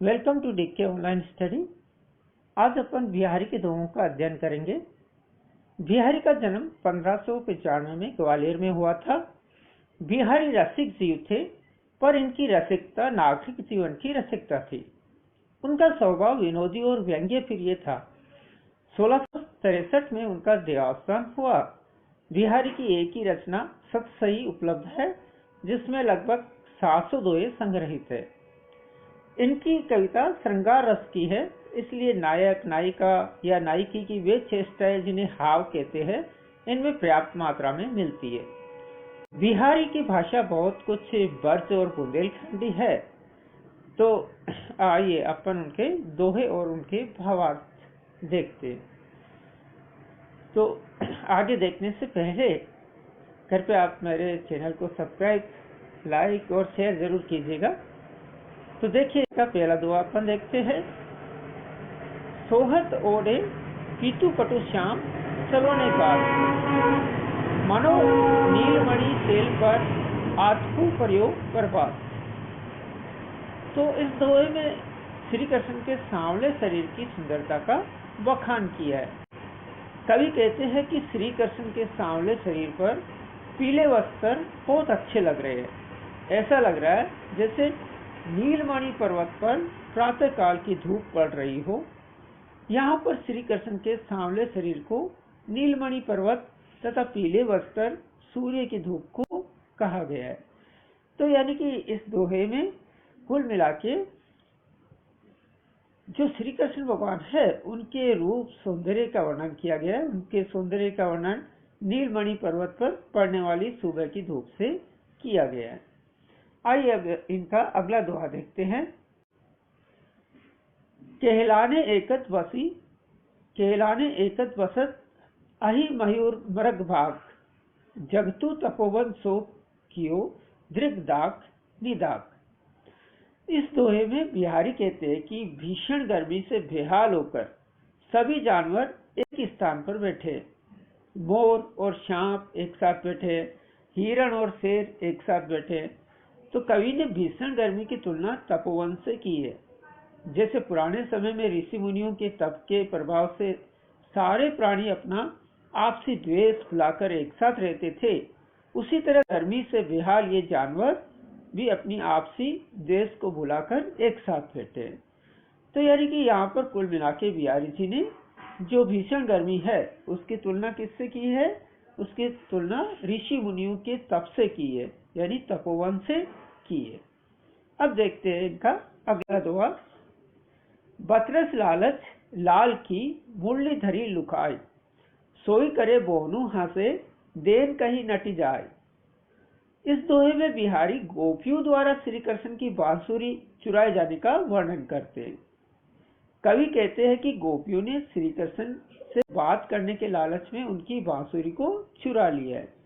Welcome to DK online study. आज अपन बिहारी के दोहों का अध्ययन करेंगे। बिहारी का जन्म 1595 में ग्वालियर में हुआ था। बिहारी रसिक जीव थे, पर इनकी रसिकता नागरिक जीवन की रसिकता थी। उनका स्वभाव विनोदी और व्यंग्य प्रिय था। 1663 में उनका देहावसान हुआ। बिहारी की एक ही रचना सतसई उपलब्ध है, जिसमें लगभग 700 दोहे संग्रहित है। इनकी कविता श्रृंगार रस की है, इसलिए नायक, नायिका या नायिकी की वे चेष्टाएं जिन्हें हाव कहते हैं, इनमें पर्याप्त मात्रा में मिलती है। बिहारी की भाषा बहुत कुछ ब्रज और बुंदेलखंडी है। तो आइए अपन उनके दोहे और उनके भावार्थ देखते हैं। तो आगे देखने से पहले कृपया आप मेरे चैनल को सब्सक्राइब, लाइक और शेयर जरूर कीजिएगा। तो देखिए, इसका पहला दोहा अपन देखते हैं। सोहत ओढ़े पीतू पटु श्याम सलोने काल, मनो नीलमणि सेल पर आत्कू प्रयोग बर्बाद। तो इस दोहे में श्री कृष्ण के सांवले शरीर की सुंदरता का बखान किया है। कवि कहते हैं कि श्री कृष्ण के सांवले शरीर पर पीले वस्त्र बहुत अच्छे लग रहे हैं। ऐसा लग रहा है जैसे नीलमणि पर्वत पर प्रातः काल की धूप पड़ रही हो। यहाँ पर श्री कृष्ण के सांवले शरीर को नीलमणि पर्वत तथा पीले वस्त्र सूर्य की धूप को कहा गया है। तो यानी कि इस दोहे में कुल मिलाके जो श्री कृष्ण भगवान है, उनके रूप सौंदर्य का वर्णन किया गया है। उनके सौंदर्य का वर्णन नीलमणि पर्वत पर पड़ने वाली सुबह की धूप से किया गया है। आइए अब इनका अगला दोहा देखते हैं। कहलाने एकत वसी, कहलाने एकत वसत, अहि मयूर मृग भाग, जगतु तपोवन सो कियो, दृग दाक निदाक। इस दोहे में बिहारी कहते हैं कि भीषण गर्मी से बेहाल होकर सभी जानवर एक स्थान पर बैठे। मोर और सांप एक साथ बैठे, हिरण और शेर एक साथ बैठे। तो कवि ने भीषण गर्मी की तुलना तपोवन से की है। जैसे पुराने समय में ऋषि मुनियों के तप के प्रभाव से सारे प्राणी अपना आपसी द्वेष भुलाकर एक साथ रहते थे, उसी तरह गर्मी से बेहाल ये जानवर भी अपनी आपसी द्वेष को भुलाकर एक साथ बैठे। तो यानी कि यहाँ पर कुल मिला के बिहारी जी ने जो भीषण गर्मी है उसकी तुलना किससे की है? उसकी तुलना ऋषि मुनियों के तप से की है, यानी तपोवन से की है। अब देखते हैं इनका अगला दोहा। बतरस लालच लाल की मुरली धरी लुकाई, सोई करे बोहनु हासे, देन कहीं नटी जाए। इस दोहे में बिहारी गोपियों द्वारा श्री कृष्ण की बांसुरी चुराए जाने का वर्णन करते हैं। कवि कहते हैं कि गोपियों ने श्री कृष्ण से बात करने के लालच में उनकी बांसुरी को चुरा लिया है।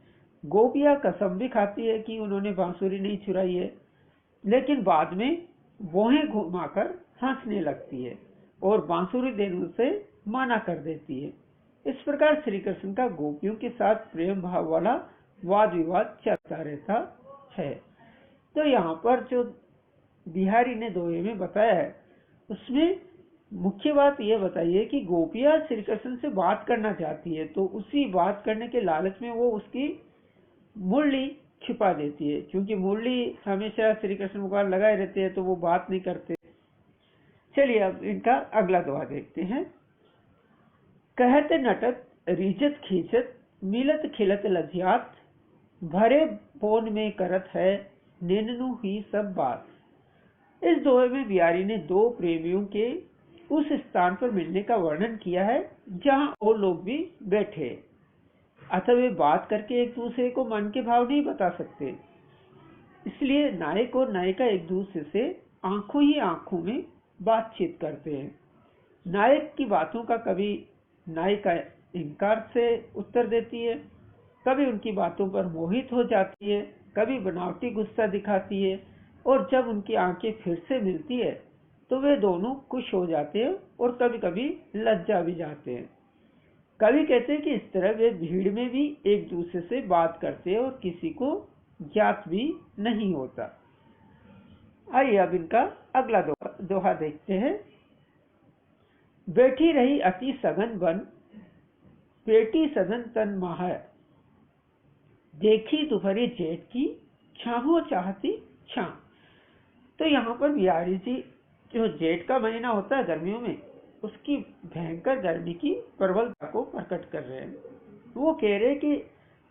गोपियां कसम भी खाती है कि उन्होंने बांसुरी नहीं चुराई है, लेकिन बाद में वोहें घुमाकर हंसने लगती है और बांसुरी देने से मना कर देती है। इस प्रकार श्री कृष्ण का गोपियों के साथ प्रेम भाव वाला वाद विवाद चलता रहता है। तो यहाँ पर जो बिहारी ने दोहे में बताया है, उसमें मुख्य बात यह बताइए कि गोपियां श्री कृष्ण से बात करना चाहती है, तो उसी बात करने के लालच में वो उसकी मुरली छिपा देती है, क्योंकि मुरली हमेशा श्री कृष्ण भगवान लगाए रहते हैं, तो वो बात नहीं करते। चलिए अब इनका अगला दोहा देखते हैं। कहते नटत रिजत खींचत, मिलत खिलत लज्जात, भरे पोन में करत है, नेननु ही सब बात। इस दोहे में बिहारी ने दो प्रेमियों के उस स्थान पर मिलने का वर्णन किया है जहां और लोग भी बैठे, अतः वे बात करके एक दूसरे को मन के भाव नहीं बता सकते। इसलिए नायक और नायिका एक दूसरे से आंखों ही आंखों में बातचीत करते हैं। नायक की बातों का कभी नायिका इनकार से उत्तर देती है, कभी उनकी बातों पर मोहित हो जाती है, कभी बनावटी गुस्सा दिखाती है, और जब उनकी आंखें फिर से मिलती है तो वे दोनों खुश हो जाते हैं और कभी कभी लज्जा भी जाते हैं। कवि कहते हैं कि इस तरह वे भीड़ में भी एक दूसरे से बात करते हैं और किसी को ज्ञात भी नहीं होता। आइए अब इनका अगला दोहा दोहा देखते हैं। बैठी रही अति सघन बन, पेटी सदन तन माह, देखी दोपहरी जेठ की, छाहो चाहती छां। तो यहाँ पर बिहारी जी जो जेठ का महीना होता है गर्मियों में, उसकी भयंकर गर्मी की प्रबलता को प्रकट कर रहे हैं। वो कह रहे हैं कि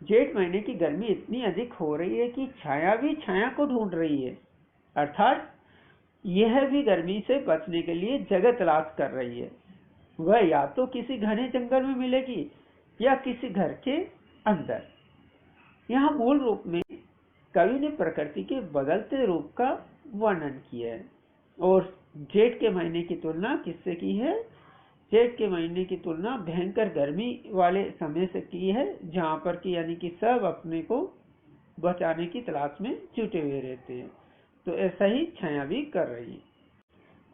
जेठ महीने की गर्मी इतनी अधिक हो रही है कि छाया भी छाया को ढूंढ रही है, अर्थात यह भी गर्मी से बचने के लिए जगह तलाश कर रही है। वह या तो किसी घने जंगल में मिलेगी या किसी घर के अंदर। यहाँ मूल रूप में कवि ने प्रकृति के बदलते रूप का वर्णन किया है और जेठ के महीने की तुलना किससे की है? जेठ के महीने की तुलना भयंकर गर्मी वाले समय से की है, जहां पर कि यानी कि सब अपने को बचाने की तलाश में जुटे हुए रहते हैं। तो ऐसा ही छाया भी कर रही है।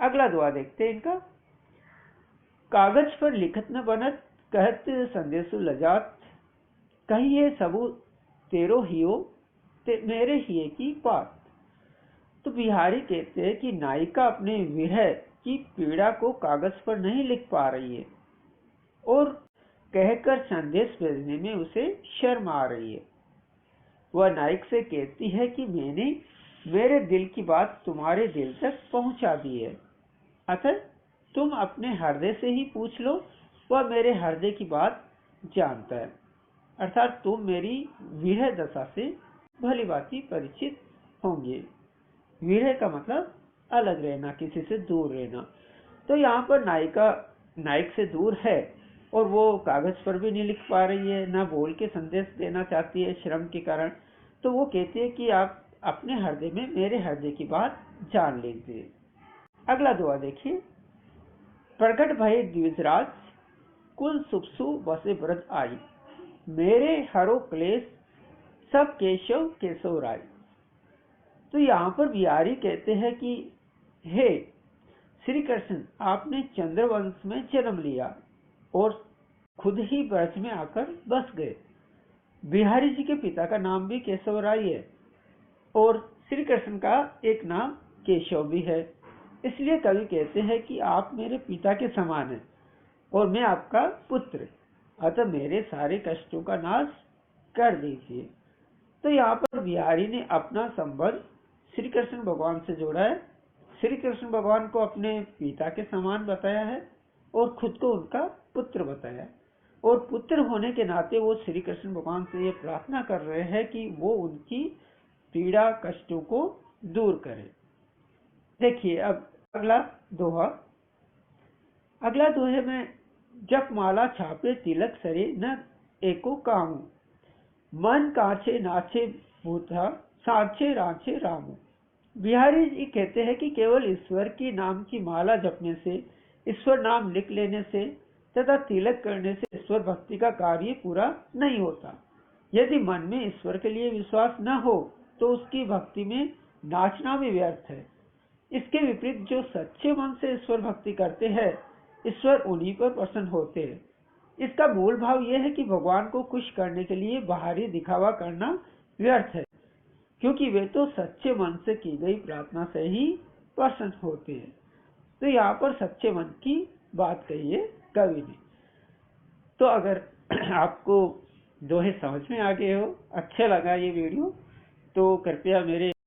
अगला दुआ देखते हैं इनका। कागज पर लिखत न बनत, कहत संदेशु लजात, कहिए सबू तेरो हियो, मेरे हिये की बात। तो बिहारी कहते हैं कि नायिका अपने विरह की पीड़ा को कागज पर नहीं लिख पा रही है और कहकर संदेश भेजने में उसे शर्म आ रही है। वह नायक से कहती है कि मैंने मेरे दिल की बात तुम्हारे दिल तक पहुंचा दी है, अतः तुम अपने हृदय से ही पूछ लो, वह मेरे हृदय की बात जानता है। अर्थात तुम मेरी विरह दशा से भली भांति परिचित होंगे। विरह का मतलब अलग रहना, किसी से दूर रहना। तो यहाँ पर नायिका नायक से दूर है और वो कागज पर भी नहीं लिख पा रही है, ना बोल के संदेश देना चाहती है श्रम के कारण। तो वो कहती है कि आप अपने हृदय में मेरे हृदय की बात जान लीजिए। अगला दुआ देखिए। प्रकट भय द्विजराज, कुल सुपसु बसे व्रत आई, मेरे हरो क्लेश सब केशव केशव राय। तो यहाँ पर बिहारी कहते हैं कि हे श्री कृष्ण, आपने चंद्रवंश में जन्म लिया और खुद ही ब्रज में आकर बस गए। बिहारी जी के पिता का नाम भी केशव राय है और श्री कृष्ण का एक नाम केशव भी है। इसलिए कवि कहते हैं कि आप मेरे पिता के समान हैं और मैं आपका पुत्र, अतः मेरे सारे कष्टों का नाश कर दीजिए। तो यहाँ पर बिहारी ने अपना संबंध श्री कृष्ण भगवान से जोड़ा है। श्री कृष्ण भगवान को अपने पिता के समान बताया है और खुद को उनका पुत्र बताया, और पुत्र होने के नाते वो श्री कृष्ण भगवान से ये प्रार्थना कर रहे हैं कि वो उनकी पीड़ा कष्टों को दूर करें। देखिए अब अगला दोहा। अगला दोहे में जप माला छापे तिलक सरे न एको कामू, मन काछे नाचे भूता सांचे रांचे रामू। बिहारी जी कहते हैं कि केवल ईश्वर की नाम की माला जपने से, ईश्वर नाम लिख लेने से तथा तिलक करने से ईश्वर भक्ति का कार्य पूरा नहीं होता। यदि मन में ईश्वर के लिए विश्वास न हो तो उसकी भक्ति में नाचना भी व्यर्थ है। इसके विपरीत जो सच्चे मन से ईश्वर भक्ति करते हैं, ईश्वर उन्हीं पर प्रसन्न होते हैं। इसका मूल भाव यह है कि भगवान को खुश करने के लिए बाहरी दिखावा करना व्यर्थ है, क्योंकि वे तो सच्चे मन से की गई प्रार्थना से ही प्रसन्न होते हैं। तो यहाँ पर सच्चे मन की बात कही है कवि ने। तो अगर आपको दोहे समझ में आ गए हो, अच्छा लगा ये वीडियो, तो कृपया मेरे